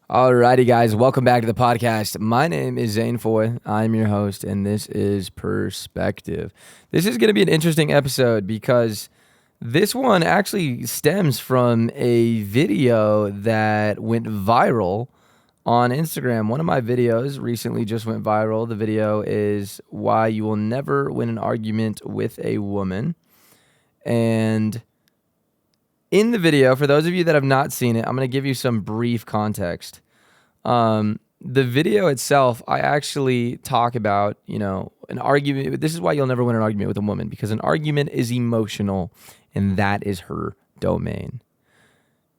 Alrighty, guys, welcome back to the podcast. My name is Zane Foy. I'm your host, and this is Perspective. This is going to be an interesting episode because this one actually stems from a video that went viral on Instagram. One of my videos recently just went viral. The video is why you will never win an argument with a woman. And in the video, for those of you that have not seen it, I'm going to give you some brief context. The video itself, I actually talk about, an argument. This is why you'll never win an argument with a woman, because an argument is emotional, and that is her domain.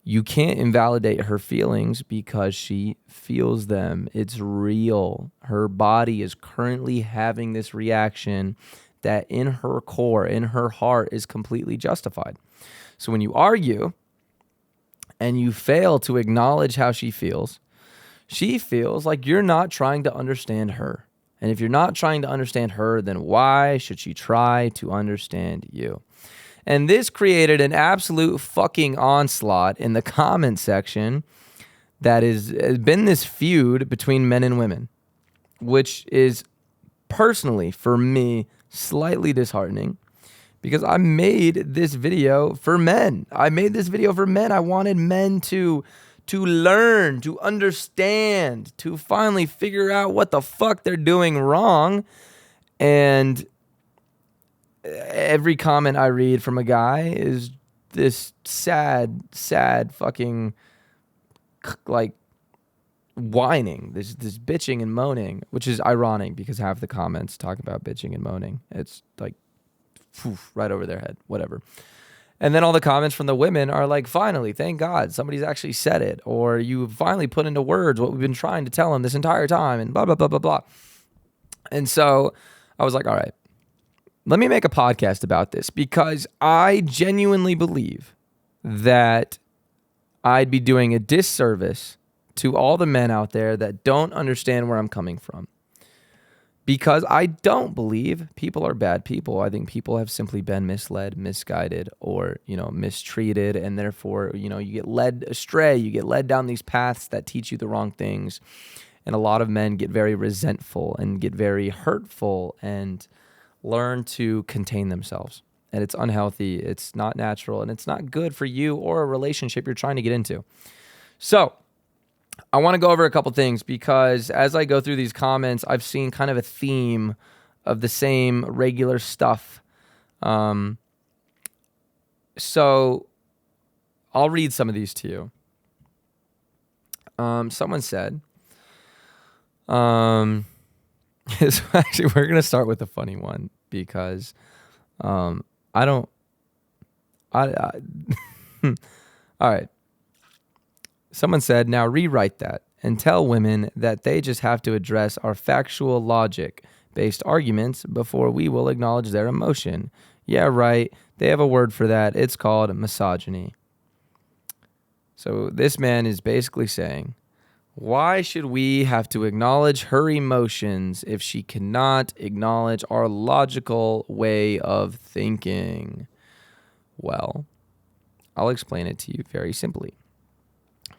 You can't invalidate her feelings because she feels them. It's real. Her body is currently having this reaction that in her core, in her heart, is completely justified. So when you argue and you fail to acknowledge how she feels like you're not trying to understand her. And if you're not trying to understand her, then why should she try to understand you? And this created an absolute fucking onslaught in the comment section that has been this feud between men and women, which is personally, for me, slightly disheartening. Because I made this video for men. I wanted men to learn, to understand, to finally figure out what the fuck they're doing wrong. And every comment I read from a guy is this sad fucking like whining, this bitching and moaning, which is ironic because half the comments talk about bitching and moaning. It's like right over their head, whatever. And then all the comments from the women are like, finally, thank God, somebody's actually said it. Or you finally put into words what we've been trying to tell them this entire time, and blah, blah, blah, blah, blah. And so I was like, all right, let me make a podcast about this, because I genuinely believe that I'd be doing a disservice to all the men out there that don't understand where I'm coming from. Because I don't believe people are bad people. I think people have simply been misled, misguided, or, mistreated. And therefore, you get led astray. You get led down these paths that teach you the wrong things. And a lot of men get very resentful and get very hurtful and learn to contain themselves. And it's unhealthy. It's not natural. And it's not good for you or a relationship you're trying to get into. So I want to go over a couple things, because as I go through these comments, I've seen kind of a theme of the same regular stuff. So I'll read some of these to you. Someone said, actually, we're going to start with a funny one, because all right. Someone said, now rewrite that and tell women that they just have to address our factual logic-based arguments before we will acknowledge their emotion. Yeah, right. They have a word for that. It's called misogyny. So this man is basically saying, why should we have to acknowledge her emotions if she cannot acknowledge our logical way of thinking? Well, I'll explain it to you very simply.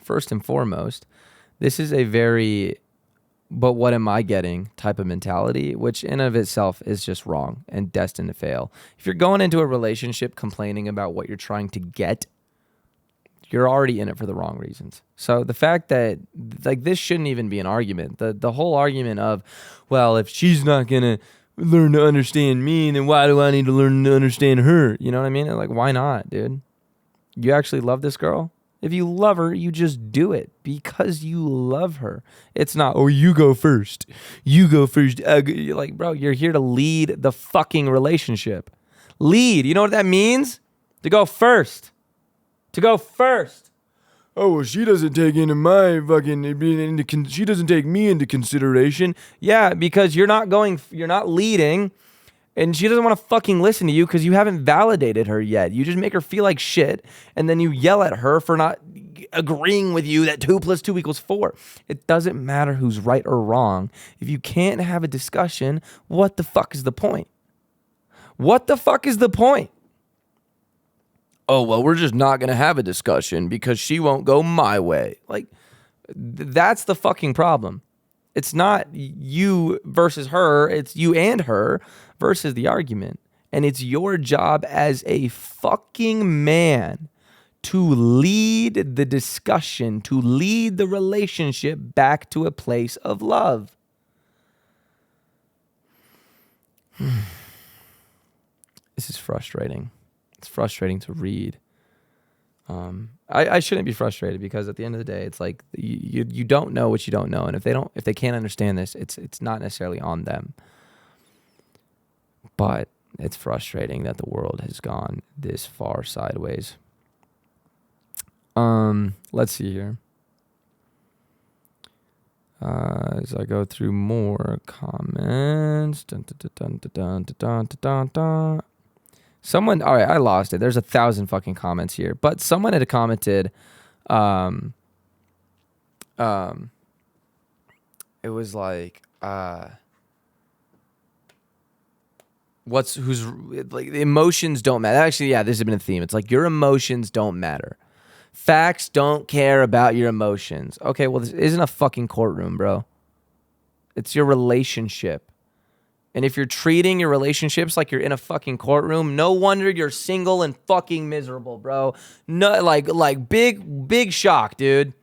First and foremost, this is a very, but what am I getting type of mentality, which in and of itself is just wrong and destined to fail. If you're going into a relationship complaining about what you're trying to get, you're already in it for the wrong reasons. So the fact that this shouldn't even be an argument. The whole argument of, well, if she's not going to learn to understand me, then why do I need to learn to understand her? You know what I mean? Like, why not, dude? You actually love this girl? If you love her, you just do it because you love her. It's not, oh, you go first. You go first. You're like, bro, you're here to lead the fucking relationship. Lead. You know what that means? To go first. To go first. Oh, well, she doesn't take into my fucking, she doesn't take me into consideration. Yeah, because you're not leading. And she doesn't want to fucking listen to you because you haven't validated her yet. You just make her feel like shit, and then you yell at her for not agreeing with you that 2 + 2 = 4. It doesn't matter who's right or wrong. If you can't have a discussion, what the fuck is the point? What the fuck is the point? Oh, well, we're just not going to have a discussion because she won't go my way. Like, That's the fucking problem. It's not you versus her. It's you and her versus the argument. And it's your job as a fucking man to lead the discussion, to lead the relationship back to a place of love. This is frustrating. It's frustrating to read. I shouldn't be frustrated because at the end of the day, it's like you don't know what you don't know, and if they can't understand this, it's not necessarily on them. But it's frustrating that the world has gone this far sideways. Let's see here. As I go through more comments. Someone, all right, I lost it. There's 1,000 fucking comments here, but someone had commented, it was like, the emotions don't matter. Actually, yeah, this has been a theme. It's like your emotions don't matter. Facts don't care about your emotions. Okay, well, this isn't a fucking courtroom, bro. It's your relationship. And if you're treating your relationships like you're in a fucking courtroom, no wonder you're single and fucking miserable, bro. No, like big shock, dude.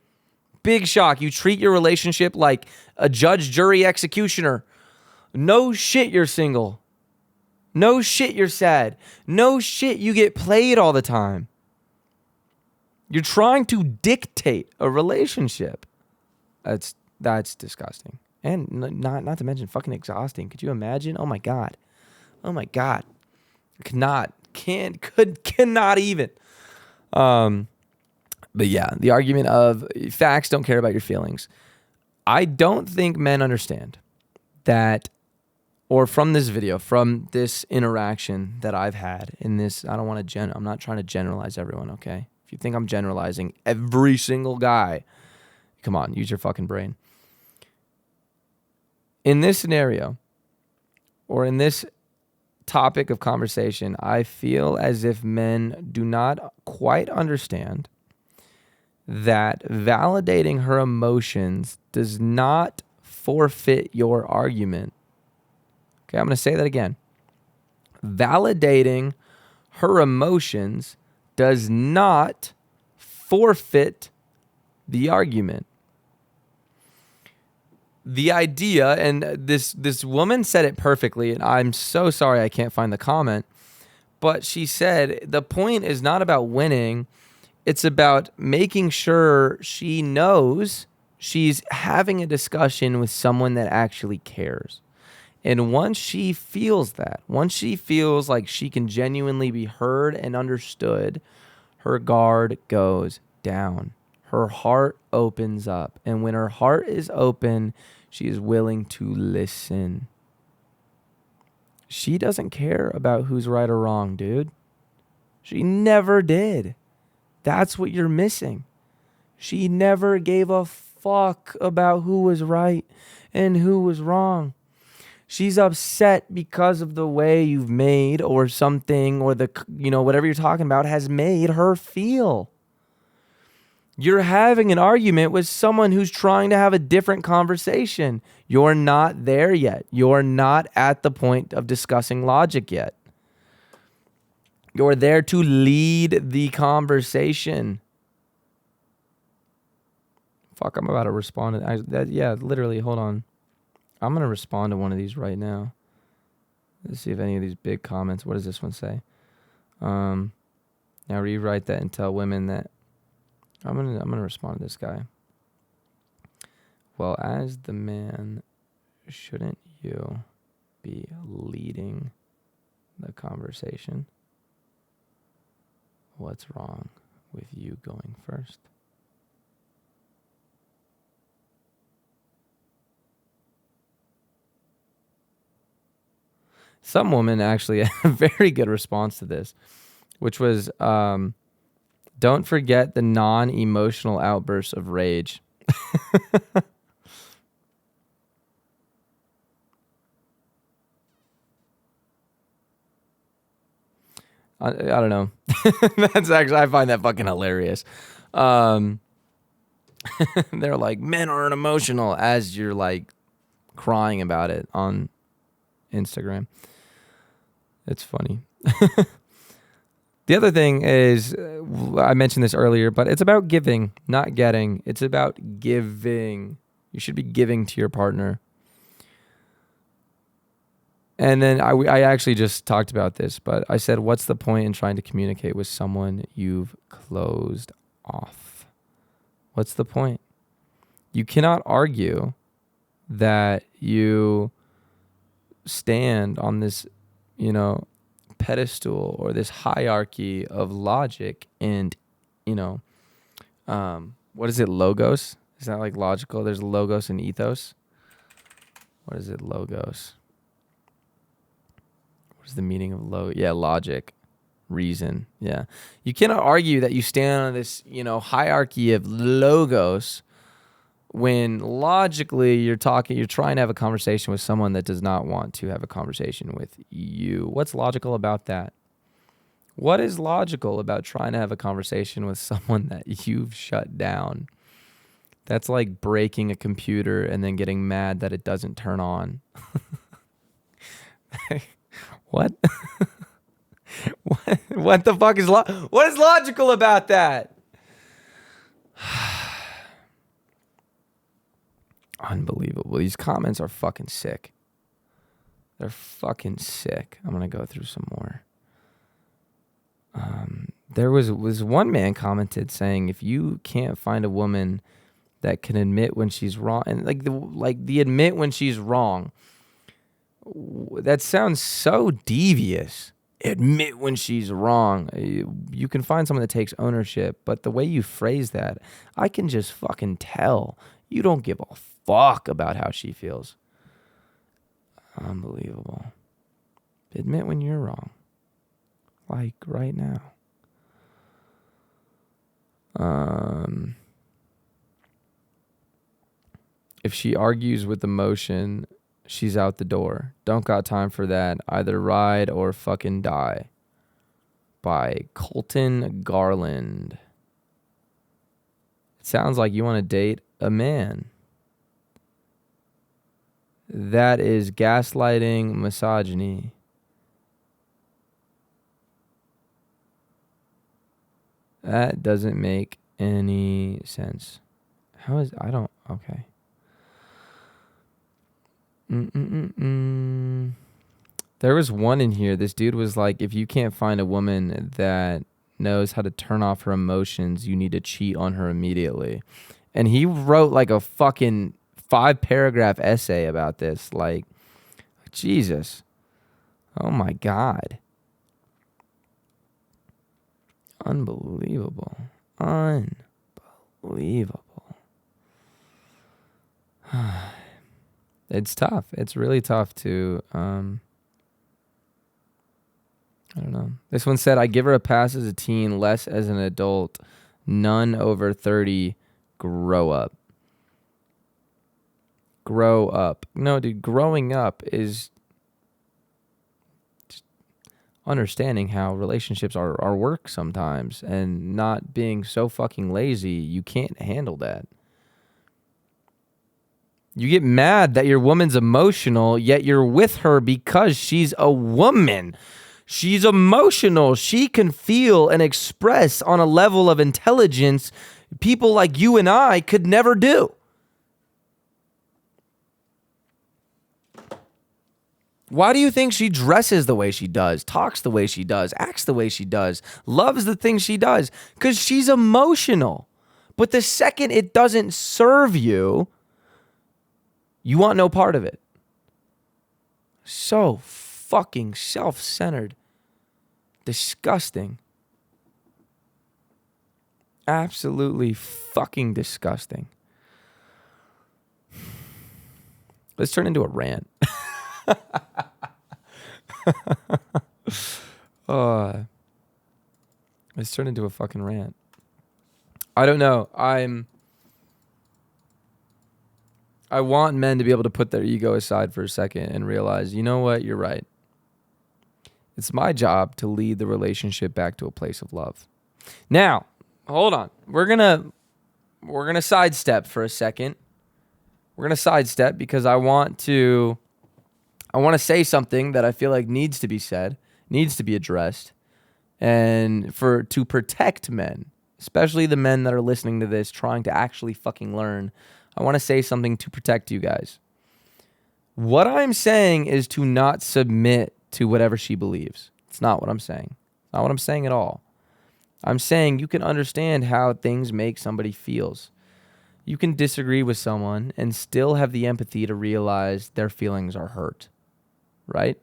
Big shock. You treat your relationship like a judge, jury, executioner. No shit, you're single. No shit, you're sad. No shit, you get played all the time. You're trying to dictate a relationship. That's disgusting. And not to mention fucking exhausting. Could you imagine? Oh my God. Cannot even. But yeah, the argument of facts don't care about your feelings. I don't think men understand that, or from this video, from this interaction that I've had in this, I'm not trying to generalize everyone, okay? If you think I'm generalizing every single guy, come on, use your fucking brain. In this scenario, or in this topic of conversation, I feel as if men do not quite understand that validating her emotions does not forfeit your argument. Okay, I'm going to say that again. Validating her emotions does not forfeit the argument. The idea, and this woman said it perfectly, and I'm so sorry I can't find the comment, but she said the point is not about winning, it's about making sure she knows she's having a discussion with someone that actually cares. And once she feels that, once she feels like she can genuinely be heard and understood, her guard goes down. Her heart opens up. And when her heart is open, she is willing to listen. She doesn't care about who's right or wrong, dude. She never did. That's what you're missing. She never gave a fuck about who was right and who was wrong. She's upset because of the way you've made or something, or whatever you're talking about has made her feel. You're having an argument with someone who's trying to have a different conversation. You're not there yet. You're not at the point of discussing logic yet. You're there to lead the conversation. Fuck, I'm about to respond to literally, hold on. I'm going to respond to one of these right now. Let's see if any of these big comments, what does this one say? Now rewrite that and tell women that I'm gonna respond to this guy. Well, as the man, shouldn't you be leading the conversation? What's wrong with you going first? Some woman actually had a very good response to this, which was, don't forget the non-emotional outbursts of rage. I don't know. That's actually, I find that fucking hilarious. They're like, men aren't emotional, as you're like crying about it on Instagram. It's funny. The other thing is, I mentioned this earlier, but it's about giving, not getting. It's about giving. You should be giving to your partner. And then I actually just talked about this, but I said, what's the point in trying to communicate with someone you've closed off? What's the point? You cannot argue that you stand on this, pedestal or this hierarchy of logic and, what is it, logos? Is that like logical? There's logos and ethos. What is it, logos? What is the meaning of logic, reason. Yeah. You cannot argue that you stand on this, hierarchy of logos when logically you're trying to have a conversation with someone that does not want to have a conversation with you. What's logical about that? What is logical about trying to have a conversation with someone that you've shut down? That's like breaking a computer and then getting mad that it doesn't turn on. What? What the fuck is what is logical about that? Unbelievable. These comments are fucking sick. They're fucking sick. I'm going to go through some more. There was one man commented saying, if you can't find a woman that can admit when she's wrong, and the admit when she's wrong, that sounds so devious. Admit when she's wrong. You can find someone that takes ownership, but the way you phrase that, I can just fucking tell you don't give a fuck about how she feels. Unbelievable. Admit when you're wrong. Like right now. If she argues with emotion, she's out the door. Don't got time for that. Either ride or fucking die. By Colton Garland. It sounds like you want to date a man. That is gaslighting, misogyny. That doesn't make any sense. Okay. There was one in here. This dude was like, if you can't find a woman that knows how to turn off her emotions, you need to cheat on her immediately. And he wrote like a fucking 5-paragraph essay about this. Like, Jesus. Oh my God. Unbelievable. It's tough. It's really tough to, I don't know. This one said, I give her a pass as a teen, less as an adult. None over 30. Grow up. Grow up. No, dude, growing up is just understanding how relationships are work sometimes and not being so fucking lazy. You can't handle that. You get mad that your woman's emotional, yet you're with her because she's a woman. She's emotional. She can feel and express on a level of intelligence people like you and I could never do. Why do you think she dresses the way she does, talks the way she does, acts the way she does, loves the things she does? Because she's emotional. But the second it doesn't serve you, you want no part of it. So fucking self-centered. Disgusting. Absolutely fucking disgusting. Let's turn into a rant. Let's turn into a fucking rant. I don't know. I want men to be able to put their ego aside for a second and realize, you know what? You're right. It's my job to lead the relationship back to a place of love. Now, hold on. We're we're going to sidestep for a second. We're going to sidestep because I want to say something that I feel like needs to be said, needs to be addressed, and to protect men, especially the men that are listening to this, trying to actually fucking learn. I want to say something to protect you guys. What I'm saying is to not submit to whatever she believes. It's not what I'm saying. Not what I'm saying at all. I'm saying you can understand how things make somebody feels. You can disagree with someone and still have the empathy to realize their feelings are hurt, right?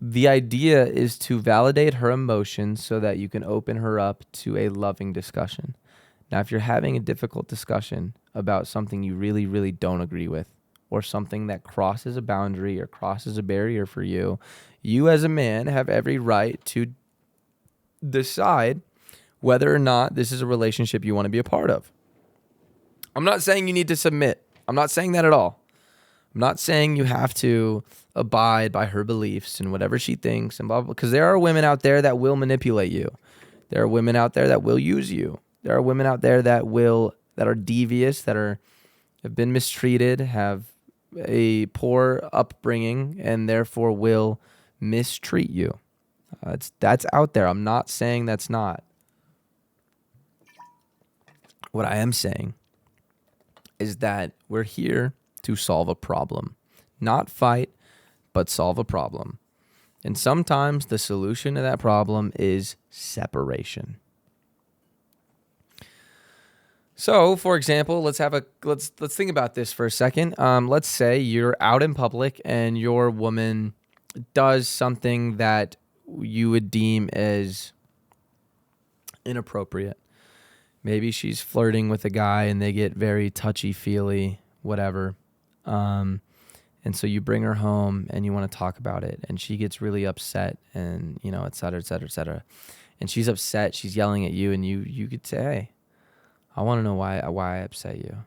The idea is to validate her emotions so that you can open her up to a loving discussion. Now, if you're having a difficult discussion about something you really, really don't agree with, or something that crosses a boundary or crosses a barrier for you, you as a man have every right to decide whether or not this is a relationship you want to be a part of. I'm not saying you need to submit. I'm not saying that at all. I'm not saying you have to abide by her beliefs and whatever she thinks and blah, blah, because there are women out there that will manipulate you. There are women out there that will use you. There are women out there that are devious, that have been mistreated, have a poor upbringing, and therefore will mistreat you. That's out there. I'm not saying that's not. What I am saying is that we're here to solve a problem. Not fight, but solve a problem. And sometimes the solution to that problem is separation. So, for example, let's think about this for a second. Let's say you're out in public and your woman does something that you would deem as inappropriate. Maybe she's flirting with a guy and they get very touchy-feely, whatever. And so you bring her home and you want to talk about it, and she gets really upset, and et cetera, et cetera, et cetera. And she's upset. She's yelling at you, and you could say, "Hey, I want to know why I upset you."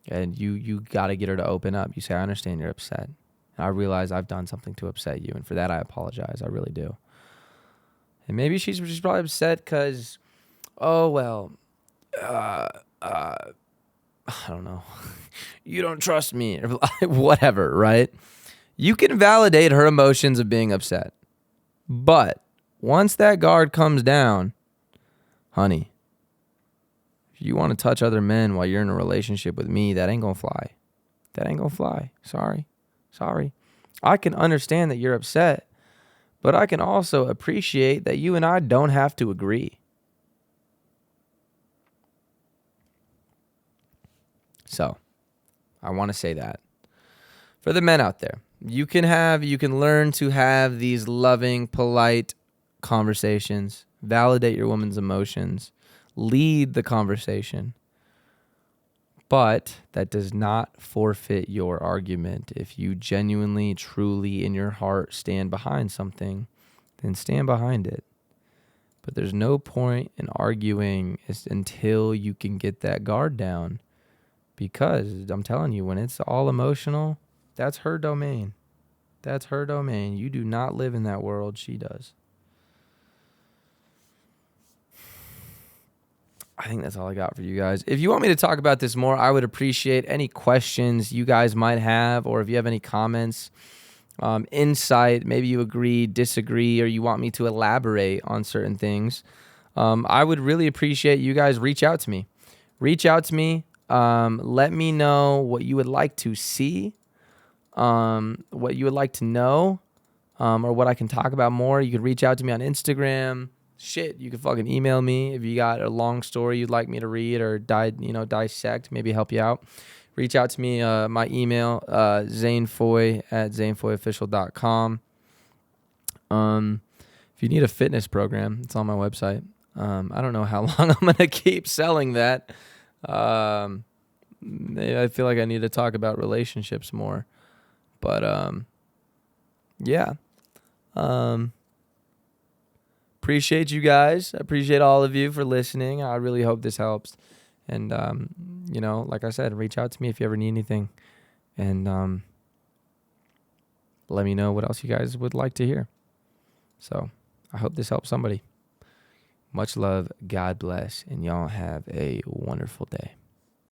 And you got to get her to open up. You say, "I understand you're upset. I realize I've done something to upset you, and for that I apologize. I really do." And maybe she's probably upset because, oh well, I don't know, you don't trust me, or whatever, right? You can validate her emotions of being upset, but once that guard comes down, honey, if you want to touch other men while you're in a relationship with me, that ain't gonna fly. That ain't gonna fly. Sorry. I can understand that you're upset, but I can also appreciate that you and I don't have to agree. So, I want to say that. For the men out there, you can learn to have these loving, polite conversations, validate your woman's emotions, lead the conversation. But that does not forfeit your argument. If you genuinely, truly, in your heart stand behind something, then stand behind it. But there's no point in arguing until you can get that guard down. Because I'm telling you, when it's all emotional, that's her domain. That's her domain. You do not live in that world. She does. I think that's all I got for you guys. If you want me to talk about this more, I would appreciate any questions you guys might have, or if you have any comments, insight, maybe you agree, disagree, or you want me to elaborate on certain things. I would really appreciate you guys reach out to me. Let me know what you would like to see, what you would like to know, or what I can talk about more. You can reach out to me on Instagram. You can fucking email me if you got a long story you'd like me to read or dissect, maybe help you out. Reach out to me, my email, zanefoy@zanefoyofficial.com. If you need a fitness program, it's on my website. I don't know how long I'm going to keep selling that. I feel like I need to talk about relationships more. But, yeah. Appreciate you guys. I appreciate all of you for listening. I really hope this helps. And, like I said, reach out to me if you ever need anything. And let me know what else you guys would like to hear. So I hope this helps somebody. Much love. God bless. And y'all have a wonderful day.